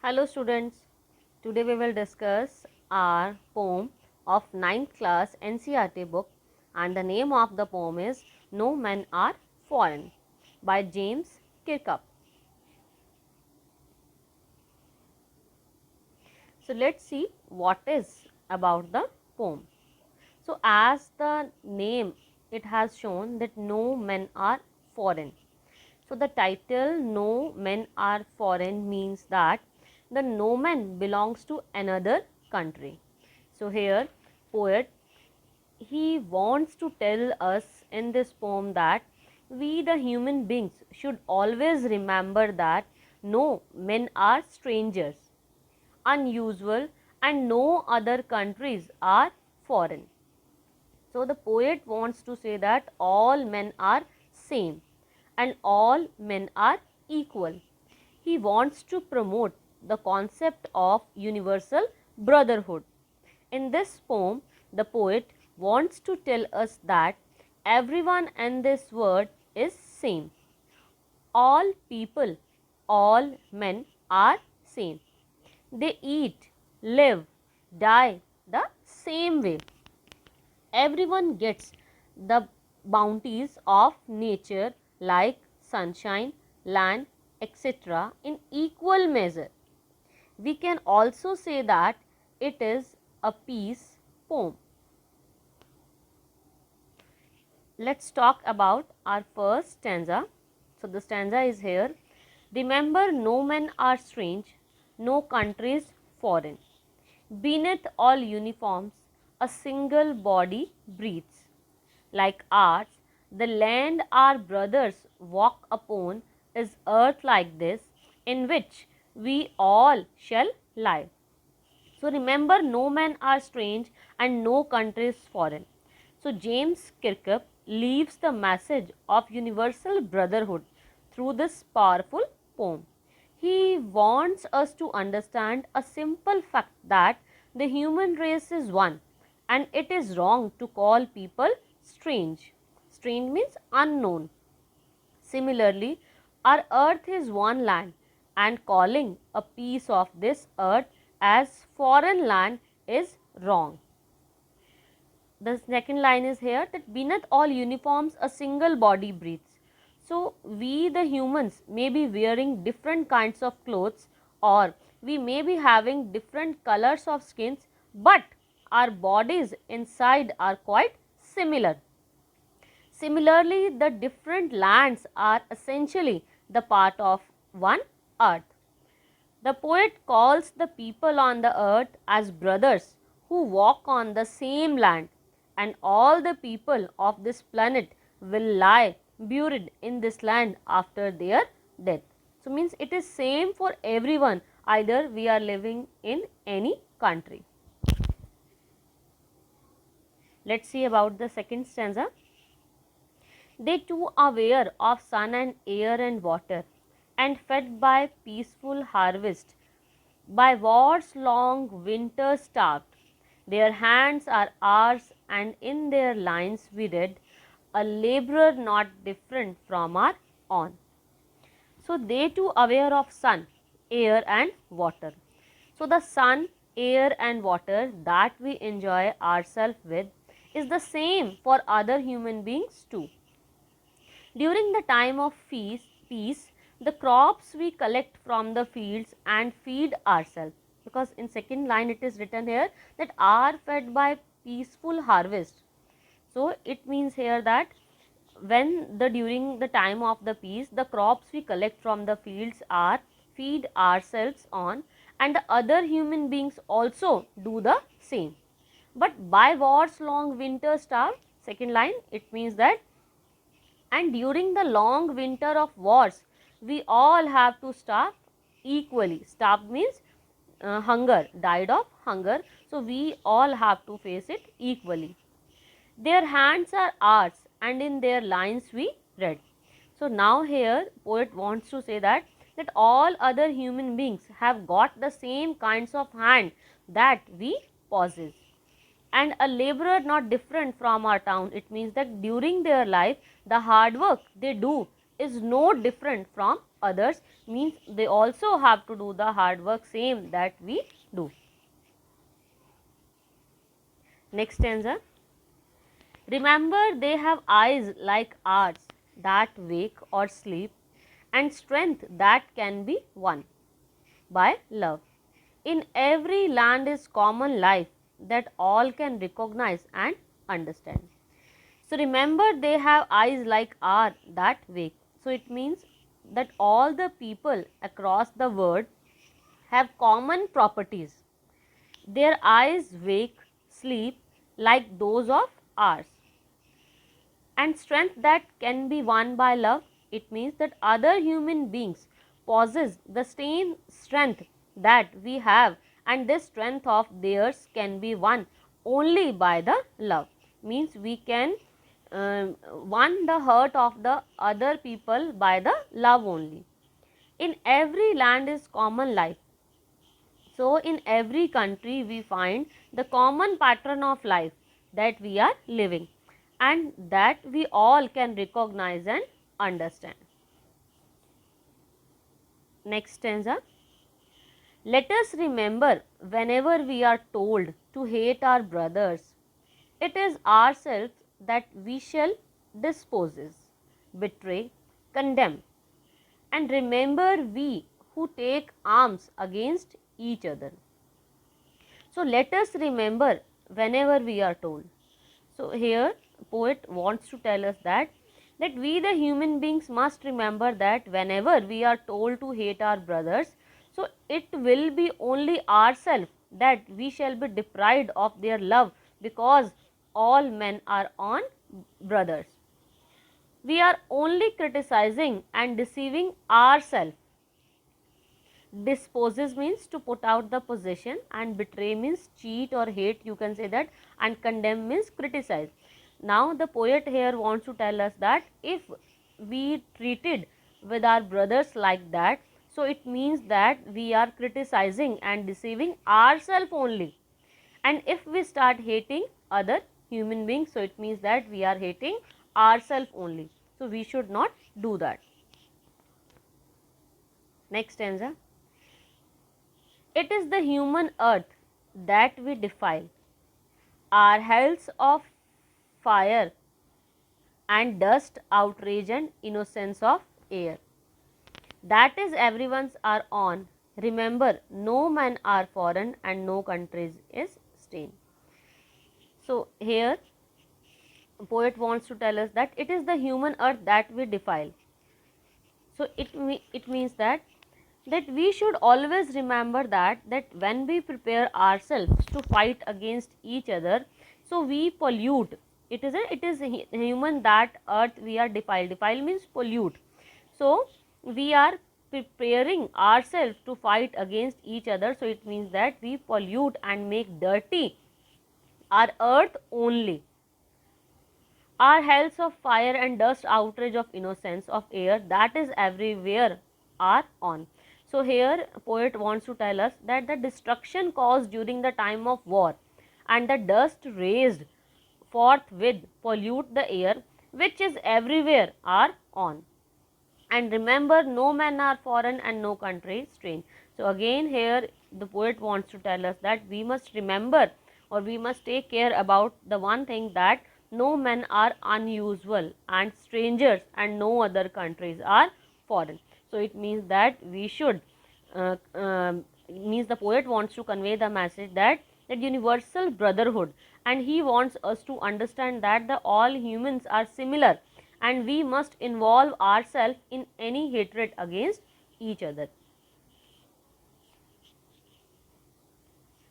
Hello students, today we will discuss our poem of 9th class NCERT book, and the name of the poem is No Men Are Foreign by James Kirkup. So let's see what is about the poem. So as the name it has shown that no men are foreign. So the title No Men Are Foreign means that the no man belongs to another country. So here poet he wants to tell us in this poem that we the human beings should always remember that no men are strangers, unusual, and no other countries are foreign. So the poet wants to say that all men are same and all men are equal. He wants to promote the concept of universal brotherhood. In this poem, the poet wants to tell us that everyone in this world is same. All people, all men are same. They eat, live, die the same way. Everyone gets the bounties of nature like sunshine, land, etc. in equal measure. We can also say that it is a peace poem. Let's talk about our first stanza. So the stanza is here. Remember, no men are strange, no countries foreign. Beneath all uniforms, a single body breathes. Like ours, the land our brothers walk upon is earth like this, in which we all shall lie. So remember, no men are strange and no country is foreign. So James Kirkup leaves the message of universal brotherhood through this powerful poem. He wants us to understand a simple fact that the human race is one and it is wrong to call people strange. Strange means unknown. Similarly, our earth is one land and calling a piece of this earth as foreign land is wrong. The second line is here that beneath all uniforms a single body breathes. So we the humans may be wearing different kinds of clothes, or we may be having different colors of skins, but our bodies inside are quite similar. Similarly, the different lands are essentially the part of one earth. The poet calls the people on the earth as brothers who walk on the same land, and all the people of this planet will lie buried in this land after their death. So means it is same for everyone, either we are living in any country. Let us see about the second stanza. They too are aware of sun and air and water, and fed by peaceful harvest, by war's long winter starved. Their hands are ours, and in their lines we read, a labourer not different from our own. So they too aware of sun, air and water. So the sun, air and water that we enjoy ourselves with is the same for other human beings too. During the time of peace, the crops we collect from the fields and feed ourselves, because in second line it is written here that are fed by peaceful harvest. So it means here that when the during the time of the peace, the crops we collect from the fields are feed ourselves on, and the other human beings also do the same. But by war's long winter starve, second line, it means that and during the long winter of wars, we all have to starve equally. Starved means hunger, died of hunger. So we all have to face it equally. Their hands are ours, and in their lines we read. So now here poet wants to say that all other human beings have got the same kinds of hand that we possess, and a labourer not different from our town. It means that during their life the hard work they do is no different from others, means they also have to do the hard work same that we do. Next stanza. Remember they have eyes like ours that wake or sleep, and strength that can be won by love. In every land is common life that all can recognize and understand. So, remember they have eyes like ours that wake. So, it means that all the people across the world have common properties. Their eyes wake, sleep like those of ours, and strength that can be won by love. It means that other human beings possess the same strength that we have, and this strength of theirs can be won only by the love. Means we can won the heart of the other people by the love only. In every land is common life. So, in every country we find the common pattern of life that we are living, and that we all can recognize and understand. Next stanza. Let us remember whenever we are told to hate our brothers, it is ourselves that we shall disposes, betray, condemn, and remember we who take arms against each other. So, let us remember whenever we are told. So, here poet wants to tell us that we the human beings must remember that whenever we are told to hate our brothers, so it will be only ourselves that we shall be deprived of their love, because all men are on brothers. We are only criticizing and deceiving ourselves. Disposes means to put out the possession, and betray means cheat or hate, you can say that, and condemn means criticize. Now, the poet here wants to tell us that if we treated with our brothers like that, so it means that we are criticizing and deceiving ourselves only. And if we start hating other human beings, so it means that we are hating ourselves only. So, we should not do that. Next stanza. It is the human earth that we defile, our hells of fire and dust, outrage and innocence of air. That is everyone's are on. Remember, no man are foreign and no countries is stain. So, here poet wants to tell us that it is the human earth that we defile. So, it means that we should always remember that when we prepare ourselves to fight against each other, so we pollute. It is human that earth we are defile. Defile means pollute. So, we are preparing ourselves to fight against each other. So, it means that we pollute and make dirty our earth only. Our hells of fire and dust, outrage of innocence of air, that is everywhere are on. So, here poet wants to tell us that the destruction caused during the time of war and the dust raised forthwith pollute the air, which is everywhere are on. And remember, no men are foreign and no country strange. So, again here the poet wants to tell us that we must remember, or we must take care about the one thing, that no men are unusual and strangers and no other countries are foreign. So, it means that we should means the poet wants to convey the message that universal brotherhood, and he wants us to understand that the all humans are similar and we must involve ourselves in any hatred against each other.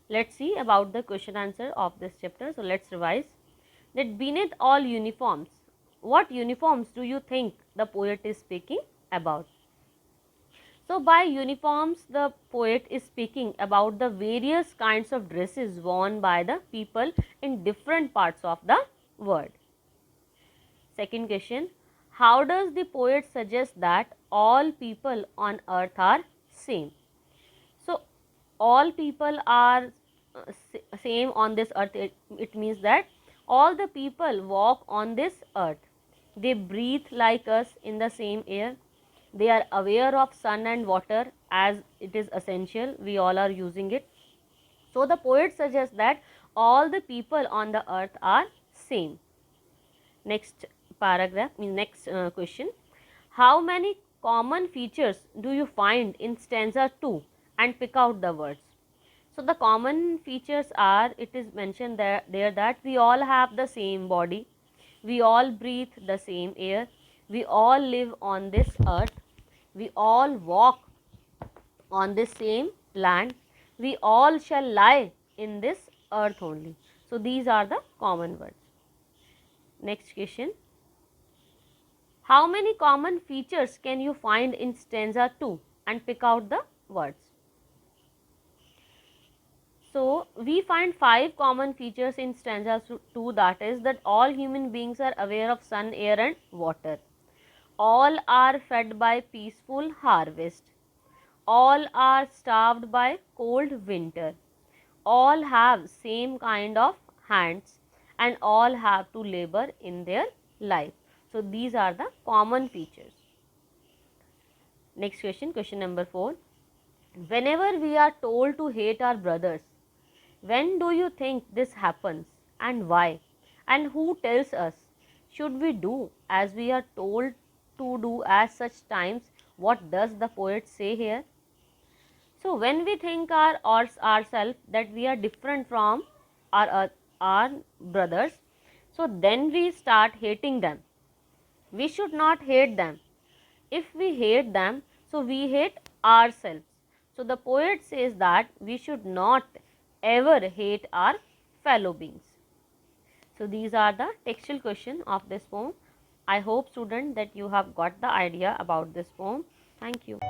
Let us see about the question answer of this chapter. So, let us revise that beneath all uniforms, what uniforms do you think the poet is speaking about? So, by uniforms the poet is speaking about the various kinds of dresses worn by the people in different parts of the world. Second question, how does the poet suggest that all people on earth are same? So, all people are same on this earth. It means that all the people walk on this earth. they breathe like us in the same air, they are aware of sun and water as it is essential, we all are using it. So the poet suggests that all the people on the earth are same. Next paragraph, next question. How many common features do you find in stanza 2 and pick out the words? So the common features are, it is mentioned there that we all have the same body, we all breathe the same air, we all live on this earth, we all walk on this same land, we all shall lie in this earth only. So these are the common words. Next question. How many common features can you find in stanza 2 and pick out the words? So we find 5 common features in stanza 2, that is that all human beings are aware of sun, air and water. All are fed by peaceful harvest. All are starved by cold winter. All have same kind of hands and all have to labor in their life. So these are the common features. Next question, question number 4. Whenever we are told to hate our brothers, when do you think this happens and why? And who tells us? Should we do as we are told to do at such times? What does the poet say here? So when we think ourselves that we are different from our brothers, so then we start hating them. We should not hate them. If we hate them, so we hate ourselves. So the poet says that we should not ever hate our fellow beings. So these are the textual questions of this poem. I hope student that you have got the idea about this poem. Thank you.